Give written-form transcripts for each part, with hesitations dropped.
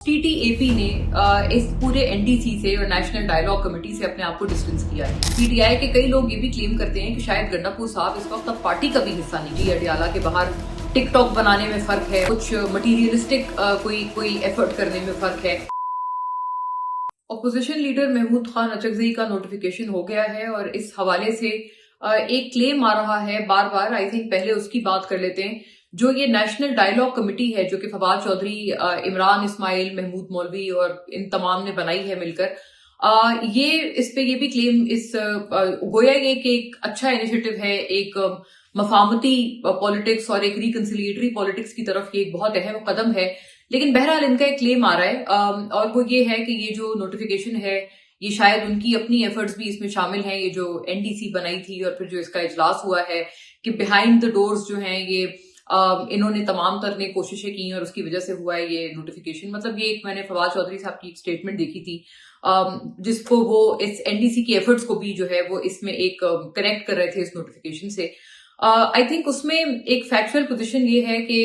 टीटीएपी ने इस पूरे एनडीसी से और नेशनल डायलॉग कमेटी से अपने आप को डिस्टेंस किया है। पीटीआई के कई लोग ये भी क्लेम करते हैं कि शायद गंडापुर साहब इस वक्त अब पार्टी का भी हिस्सा नहीं है। अडियाला के बाहर टिकटॉक बनाने में फर्क है, कुछ मटीरियलिस्टिक कोई एफर्ट करने में फर्क है। ऑपोजिशन लीडर महमूद खान अचकजई का नोटिफिकेशन हो गया है और इस हवाले से एक क्लेम आ रहा है बार बार। आई थिंक पहले उसकी बात कर लेते हैं। जो ये नेशनल डायलॉग कमेटी है जो कि फवाद चौधरी, इमरान इस्माइल, महमूद मौलवी और इन तमाम ने बनाई है मिलकर, ये इस पे ये भी क्लेम गोया ये कि एक अच्छा इनिशिएटिव है, एक मफामती पॉलिटिक्स और एक रिकंसिलिएटरी पॉलिटिक्स की तरफ ये एक बहुत अहम कदम है। लेकिन बहरहाल इनका एक क्लेम आ रहा है और वो ये है कि ये जो नोटिफिकेशन है ये शायद उनकी अपनी एफर्ट्स भी इसमें शामिल हैं। ये जो एनडीसी बनाई थी और फिर जो इसका इजलास हुआ है कि बिहाइंड द डोर्स जो हैं ये इन्होंने तमाम तरह ने कोशिशें की और उसकी वजह से हुआ है ये नोटिफिकेशन। मतलब ये एक मैंने फवाद चौधरी साहब की एक स्टेटमेंट देखी थी जिसको वो इस एनडीसी की एफर्ट्स को भी जो है वो इसमें एक कनेक्ट कर रहे थे इस नोटिफिकेशन से। आई थिंक उसमें एक फैक्चुअल पोजीशन ये है कि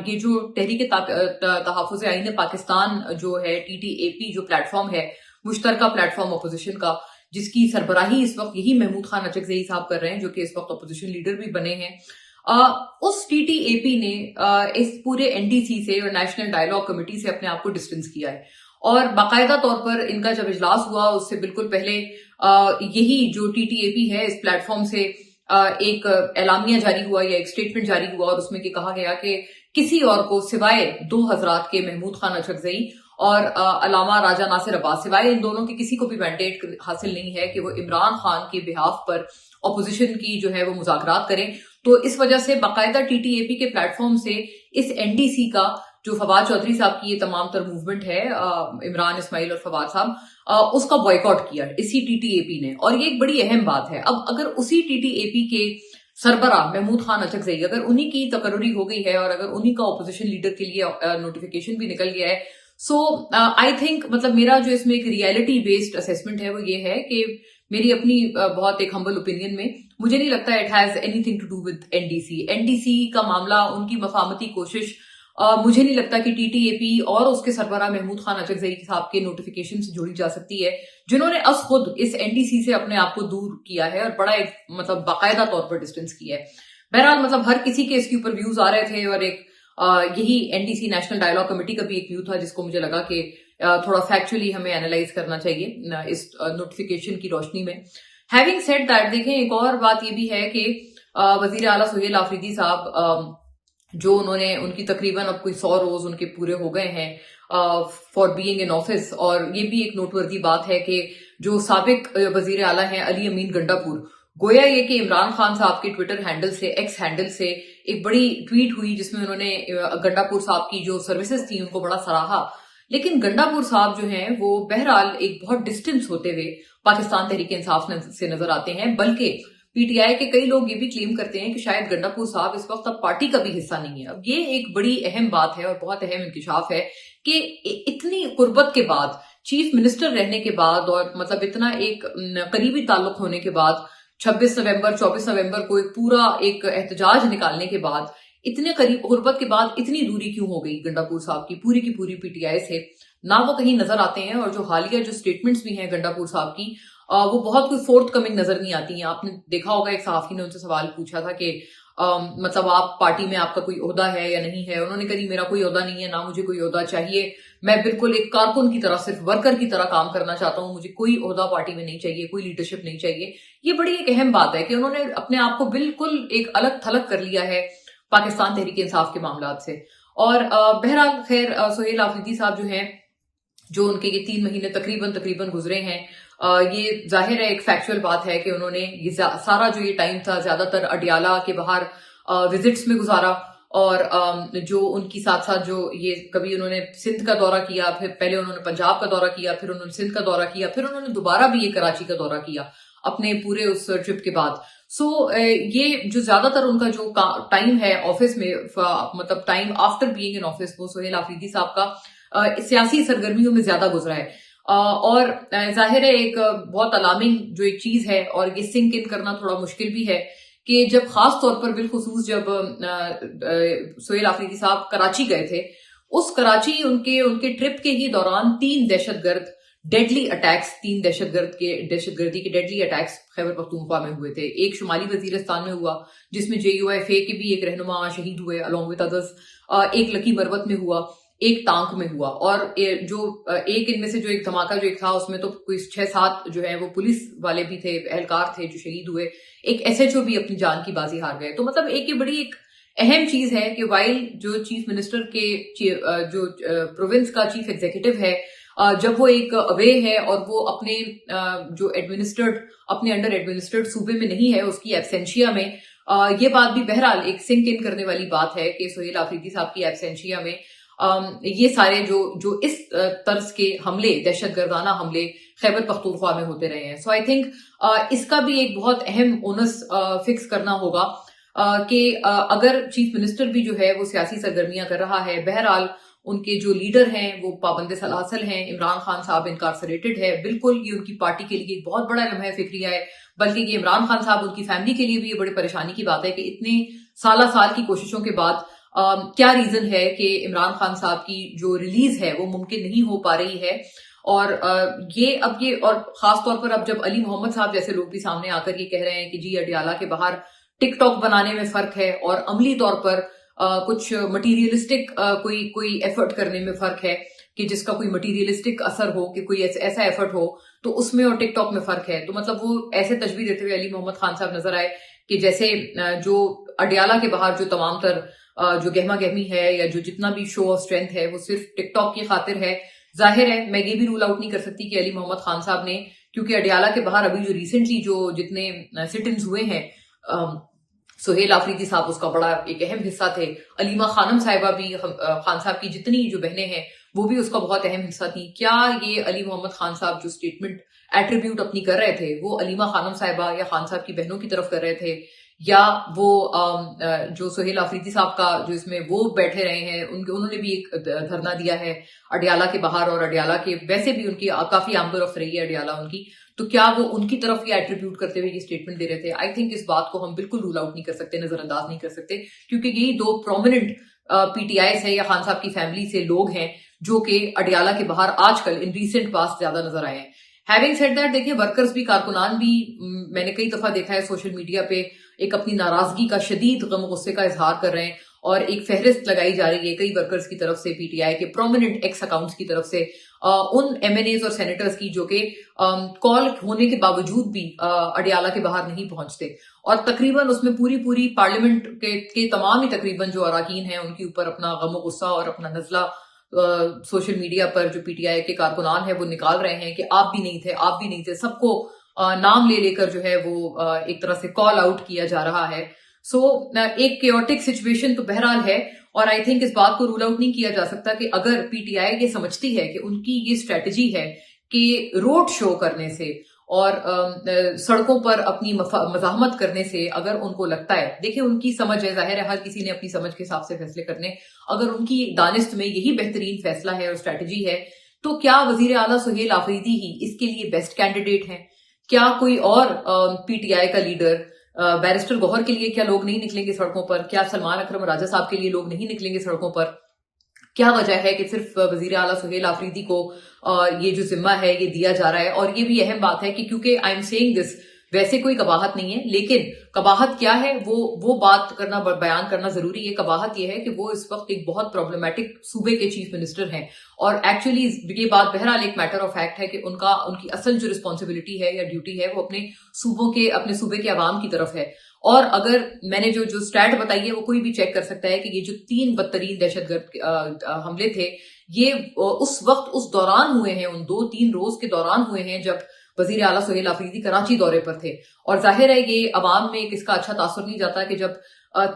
ये जो तहरीक तहफ़्फ़ुज़ आईन पाकिस्तान जो है टीटीएपी जो प्लेटफॉर्म है, मुश्तरका प्लेटफॉर्म अपोजिशन का, जिसकी सरबराही इस वक्त यही महमूद खान अचकजई साहब कर रहे हैं जो कि इस वक्त अपोजिशन लीडर भी बने हैं। उस टीटीएपी ने इस पूरे एनडीसी से और नेशनल डायलॉग कमेटी से अपने आप को डिस्टेंस किया है और बाकायदा तौर पर इनका जब इजलास हुआ उससे बिल्कुल पहले यही जो टीटीएपी है इस प्लेटफॉर्म से एक एलामिया जारी हुआ या एक स्टेटमेंट जारी हुआ और उसमें कहा गया कि किसी और को सिवाय दो हजरात के, महमूद खान अचकजई और अलामा राजा नासिर अब्बास, सिवाय इन दोनों के किसी को भी मैंडेट हासिल नहीं है कि वो इमरान खान के बिहाफ पर ऑपोजिशन की जो है वो मुज़ाकरात करें। तो इस वजह से बाकायदा टीटीएपी के प्लेटफॉर्म से इस एनडीसी का जो फवाद चौधरी साहब की ये तमाम तर मूवमेंट है, इमरान इस्माइल और फवाद साहब, उसका बॉयकॉट किया इसी टीटीएपी ने। और ये एक बड़ी अहम बात है। अब अगर उसी टीटीएपी के सरबराह महमूद खान अचकजई, अगर उन्हीं की तकर्री हो गई है और अगर उन्हीं का ऑपोजिशन लीडर के लिए नोटिफिकेशन भी निकल गया है, सो आई थिंक मतलब मेरा जो इसमें एक रियलिटी बेस्ड असेसमेंट है वो ये है कि मेरी अपनी बहुत एक हम्बल ओपिनियन में मुझे नहीं लगता it has anything to do with NDC. NDC का मामला, उनकी मफामती कोशिश, मुझे नहीं लगता कि टीटीएपी और उसके सरबराह महमूद खान अचकजई साहब के नोटिफिकेशन से जुड़ी जा सकती है, जिन्होंने अस खुद इस एनडीसी से अपने आप को दूर किया है और बड़ा एक मतलब बाकायदा तौर पर डिस्टेंस किया है। बहरहाल मतलब हर किसी के इसके ऊपर व्यूज आ रहे थे और एक यही एनडीसी नेशनल डायलॉग कमेटी का भी एक व्यू था जिसको मुझे लगा कि थोड़ा फैक्चुअली हमें एनालाइज करना चाहिए इस नोटिफिकेशन की रोशनी में। हैविंग सेड दैट, देखें एक और बात ये भी है कि वजीर आला सुहेल आफरीदी साहब जो उनकी तकरीबन अब कोई 100 रोज उनके पूरे हो गए हैं फॉर बीइंग इन ऑफिस, और ये भी एक नोटवर्दी बात है कि जो साबिक वजीर आला हैं अली अमीन गंडापुर, गोया ये कि इमरान खान साहब के ट्विटर हैंडल से, एक्स हैंडल से एक बड़ी ट्वीट हुई जिसमें उन्होंने गंडापुर साहब की जो सर्विसेज थी उनको बड़ा सराहा। लेकिन गंडापुर साहब जो हैं वो बहरहाल एक बहुत डिस्टेंस होते हुए पाकिस्तान तहरीक इंसाफ से नजर आते हैं। बल्कि पीटीआई के कई लोग ये भी क्लेम करते हैं कि शायद गंडापुर साहब इस वक्त अब पार्टी का भी हिस्सा नहीं है। अब ये एक बड़ी अहम बात है और बहुत अहम इंकिशाफ है कि इतनी कुर्बत के बाद, चीफ मिनिस्टर रहने के बाद और मतलब इतना एक करीबी ताल्लुक होने के बाद, 26 नवंबर 24 नवंबर को एक पूरा एक एहतजाज निकालने के बाद, इतने करीब गुर्बत के बाद इतनी दूरी क्यों हो गई गंडापुर साहब की पूरी पीटीआई से, ना वो कहीं नजर आते हैं। और जो हालिया जो स्टेटमेंट्स भी हैं गंडापुर साहब की, वो बहुत कोई फोर्थ कमिंग नजर नहीं आती हैं। आपने देखा होगा एक सहाफी ने उनसे सवाल पूछा था कि मतलब आप पार्टी में आपका कोई ओहदा है या नहीं है। उन्होंने कहा मेरा कोई ओहदा नहीं है, ना मुझे कोई ओहदा चाहिए, मैं बिल्कुल एक कारकुन की तरह, सिर्फ वर्कर की तरह काम करना चाहता हूं, मुझे कोई ओहदा पार्टी में नहीं चाहिए, कोई लीडरशिप नहीं चाहिए। ये बड़ी एक अहम बात है कि उन्होंने अपने आप को बिल्कुल एक अलग थलग कर लिया है पाकिस्तान तहरीक इंसाफ के मामलात से। और बहरहाल खैर सुहेल आफरीदी साहब जो हैं, जो उनके ये 3 महीने तकरीबन गुजरे हैं, ये जाहिर है एक फैक्चुअल बात है कि उन्होंने ये सारा जो ये टाइम था ज्यादातर अडियाला के बाहर विजिट्स में गुजारा। और जो उनकी साथ साथ जो ये कभी उन्होंने सिंध का दौरा किया, फिर पहले उन्होंने पंजाब का दौरा किया, फिर उन्होंने सिंध का दौरा किया, फिर उन्होंने दोबारा भी ये कराची का दौरा किया अपने पूरे उस ट्रिप के बाद। सो ये जो ज्यादातर उनका जो टाइम है ऑफिस में, मतलब time after being in office, वो सुहेल आफरीदी साहब का सियासी सरगर्मियों में ज्यादा गुजरा है। और जाहिर है एक बहुत अलार्मिंग जो एक चीज है और ये सिंक इन करना थोड़ा मुश्किल भी है कि जब खास तौर पर बिलखुसूस जब सुहेल आफरीदी साहब कराची गए थे उस कराची उनके उनके ट्रिप के ही दौरान 3 दहशतगर्द डेडली अटैक्स, 3 दहशतगर्दी के डेडली अटैक्स खैबर पख्तूनख्वा में हुए थे। एक शुमाली वजीरिस्तान में हुआ जिसमें JUIFA के भी एक रहनुमा शहीद हुए अलॉन्ग विद अदर्स, एक लकी मरवत में हुआ, एक टांक में हुआ, और एक इनमें से जो एक धमाका जो एक था उसमें तो कोई 6-7 जो है वो पुलिस वाले भी थे, एहलकार थे जो शहीद हुए, एक SHO भी अपनी जान की बाजी हार गए। तो मतलब एक ये बड़ी एक अहम चीज है कि वाइल जो चीफ मिनिस्टर के जो प्रोविंस का चीफ एग्जीक्यूटिव है, जब वो एक अवे है और वो अपने जो एडमिनिस्ट्रेड अपने अंडर एडमिनिस्ट्रेड सूबे में नहीं है, उसकी एब्सेंशिया में, ये बात भी बहरहाल एक सिंक इन करने वाली बात है कि सुहेल आफरीदी साहब की एब्सेंशिया में ये सारे जो इस तर्ज के हमले, दहशतगर्दाना हमले खैबर पख्तूनख्वा में होते रहे हैं। सो आई थिंक इसका भी एक बहुत अहम ओनस फिक्स करना होगा कि अगर चीफ मिनिस्टर भी जो है वो सियासी सरगर्मियां कर रहा है, बहरहाल उनके जो लीडर हैं वो पाबंद सलासल हैं, इमरान खान साहब इनकारसरेटेड है, बिल्कुल ये उनकी पार्टी के लिए एक बहुत बड़ा लम्हा फिक्रिया है, बल्कि ये इमरान खान साहब उनकी फैमिली के लिए भी ये बड़ी परेशानी की बात है कि इतने साल की कोशिशों के बाद क्या रीजन है कि इमरान खान साहब की जो रिलीज है वो मुमकिन नहीं हो पा रही है। और और खास तौर पर अब जब अली मोहम्मद साहब जैसे लोग भी सामने आकर ये कह रहे हैं कि जी अडियाला के बाहर टिकटॉक बनाने में फर्क है और अमली तौर पर कुछ मटीरियलिस्टिक कोई एफर्ट करने में फर्क है कि जिसका कोई मटीरियलिस्टिक असर हो, कि कोई ऐसा एफर्ट हो, तो उसमें और टिकटॉक में फर्क है। तो मतलब वो ऐसे तजवीज देते हुए अली मोहम्मद खान साहब नजर आए कि जैसे जो अडियाला के बाहर जो तमाम तर जो गहमा गहमी है या जो जितना भी शो ऑफ स्ट्रेंथ है वो सिर्फ टिकटॉक की खातिर है। जाहिर है मैं ये भी रूल आउट नहीं कर सकती कि अली मोहम्मद खान साहब ने, क्योंकि अडियाला के बाहर अभी जो रिसेंटली जो जितने सिट-इन्स हुए हैं, सुहेल आफरीदी साहब उसका बड़ा एक अहम हिस्सा थे, अलीमा खानम साहिबा भी, खान साहब की जितनी जो बहनें हैं वो भी उसका बहुत अहम हिस्सा थी। क्या ये अली मोहम्मद खान साहब जो स्टेटमेंट एट्रीब्यूट अपनी कर रहे थे वो अलीमा खानम साहिबा या खान साहब की बहनों की तरफ कर रहे थे, या वो जो सुहेल आफरीदी साहब का जो इसमें वो बैठे रहे हैं, उन्होंने भी एक धरना दिया है अडियाला के बाहर, और अडियाला के वैसे भी उनकी काफी आमदोरफ्त रही है अडियाला उनकी, तो क्या वो उनकी तरफ ये एट्रीब्यूट करते हुए ये स्टेटमेंट दे रहे थे? आई थिंक इस बात को हम बिल्कुल रूल आउट नहीं कर सकते, नजरअंदाज नहीं कर सकते, क्योंकि यही दो प्रोमिनेंट PTIs है या खान साहब की फैमिली से लोग हैं जो कि अडियाला के बाहर आजकल इन रीसेंट पास्ट ज्यादा नजर आए हैं। हैविंग सेड दैट, देखिए वर्कर्स भी, कारकुनान भी, मैंने कई दफा देखा है सोशल मीडिया पे एक अपनी नाराजगी का, शदीद गम गुस्से का इजहार कर रहे हैं, और एक फहरिस्त लगाई जा रही है कई वर्कर्स की तरफ से, PTI के प्रोमिनेंट एक्स अकाउंट्स की तरफ से, उन MNAs और सेनेटर्स की जो कि कॉल होने के बावजूद भी अडियाला के बाहर नहीं पहुंचते, और तकरीबन उसमें पूरी पार्लियामेंट के तमाम ही तकरीबन जो अराकीन हैं उनके ऊपर अपना गम गुस्सा और अपना नजला सोशल मीडिया पर जो PTI के कारकुनान है वो निकाल रहे हैं कि आप भी नहीं थे, सबको नाम ले लेकर जो है वो एक तरह से कॉल आउट किया जा रहा है। सो एक केओटिक सिचुएशन तो बहरहाल है, और आई थिंक इस बात को रूल आउट नहीं किया जा सकता कि अगर PTI ये समझती है कि उनकी ये स्ट्रेटजी है कि रोड शो करने से और सड़कों पर अपनी मजाहमत करने से, अगर उनको लगता है, देखिए उनकी समझ है, जाहिर है हर किसी ने अपनी समझ के हिसाब से फैसले करने, अगर उनकी दानिस्त में यही बेहतरीन फैसला है और स्ट्रेटजी है, तो क्या वजीर आला सुहेल आफरीदी ही इसके लिए बेस्ट कैंडिडेट हैं? क्या कोई और PTI का लीडर, बैरिस्टर गौहर के लिए क्या लोग नहीं निकलेंगे सड़कों पर? क्या सलमान अकरम राजा साहब के लिए लोग नहीं निकलेंगे सड़कों पर? क्या वजह है कि सिर्फ वजीर आला सुहेल आफरीदी को ये जो जिम्मा है ये दिया जा रहा है? और ये भी अहम बात है कि क्योंकि आई एम सेइंग दिस, वैसे कोई कबाहत नहीं है, लेकिन कबाहत क्या है वो बात करना, बयान करना जरूरी है। कबाहत ये है कि वो इस वक्त एक बहुत प्रॉब्लमेटिक सूबे के चीफ मिनिस्टर हैं, और एक्चुअली ये बात बहरहाल एक मैटर ऑफ फैक्ट है कि उनकी असल जो रिस्पॉन्सिबिलिटी है या ड्यूटी है वो अपने सूबे के अवाम की तरफ है। और अगर मैंने जो स्टैट बताई है वो कोई भी चेक कर सकता है कि ये जो 3 बदतरीन दहशतगर्द हमले थे ये उस वक्त, उस दौरान हुए हैं, उन 2-3 रोज के दौरान हुए हैं जब वजीर आला सुहेल आफरीदी कराची दौरे पर थे। और जाहिर है ये अवाम में किसका अच्छा तासुर नहीं जाता कि जब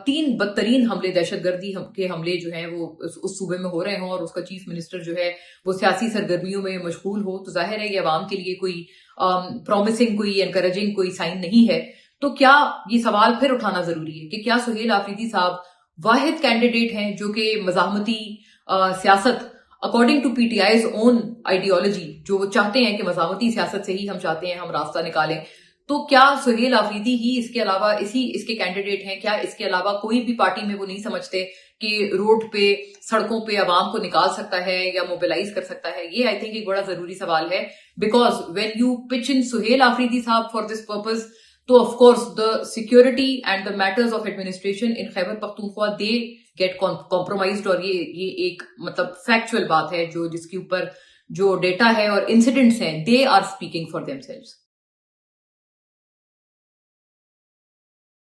3 बदतरीन हमले, दहशतगर्दी के हमले जो हैं वो उस सूबे में हो रहे हों और उसका चीफ मिनिस्टर जो है वो सियासी सरगर्मियों में मशगूल हो, तो जाहिर है ये अवाम के लिए कोई प्रॉमिसिंग, कोई एनकरेजिंग कोई साइन नहीं है। तो क्या ये सवाल फिर उठाना जरूरी है कि क्या सुहेल आफरीदी साहब वाहिद कैंडिडेट हैं जो कि मजाहमती सियासत, according to PTI's own ideology, जो वो चाहते हैं कि मजामती सियासत से ही हम चाहते हैं हम रास्ता निकालें, तो क्या सुहेल आफरीदी ही इसके अलावा इसके कैंडिडेट हैं? क्या इसके अलावा कोई भी पार्टी में वो नहीं समझते कि रोड पे, सड़कों पे आवाम को निकाल सकता है या मोबिलाइज कर सकता है? ये आई थिंक एक बड़ा जरूरी सवाल है, because when you pitch in Suhail Afridi साहब फॉर दिस पर्पज, तो of course the security and the matters of administration in Khyber Pakhtunkhwa they get compromised. और ये एक मतलब फैक्चुअल बात है जो जिसके ऊपर जो डेटा है और इंसिडेंट्स हैं, they are speaking for themselves.